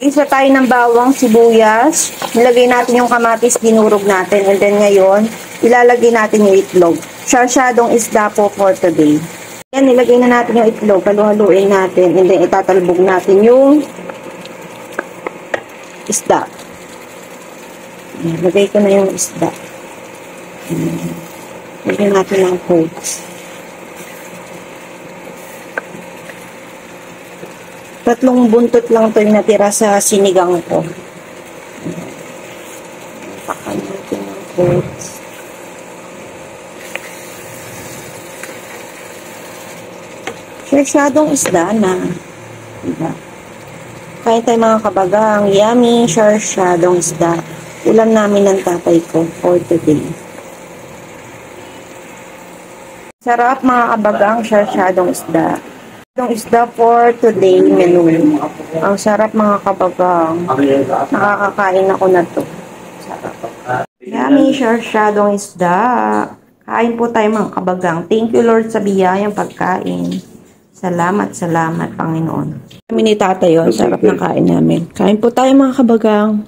Isa tayo ng bawang, sibuyas. Nilagay natin yung kamatis, dinurog natin. And then ngayon, ilalagay natin yung itlog. Sarsyadong isda po for today. Yan, nilagay na natin yung itlog. Halu-haluin natin. And then itatalbog natin yung isda. Lagay ko na yung isda. Lagay natin ng coats. 3 buntot lang ito yung natira sa sinigang ko. Pakan natin ng coats. Sarsyadong isda na. Diba? Kaya tayo mga kabagang, yummy, sarsyadong isda. Ulam namin ng tatay ko for today. Sarap mga kabagang, sarsyadong isda. Itong isda for today menu. Ang sarap mga kabagang. Nakakakain ako na to. Sarap. Yummy, sarsyadong isda. Kain po tayo mga kabagang. Thank you Lord sa biyayang pagkain. Salamat, salamat Panginoon. Kami ni tatay yun. Sarap ng kain namin. Kain po tayo mga kabagang.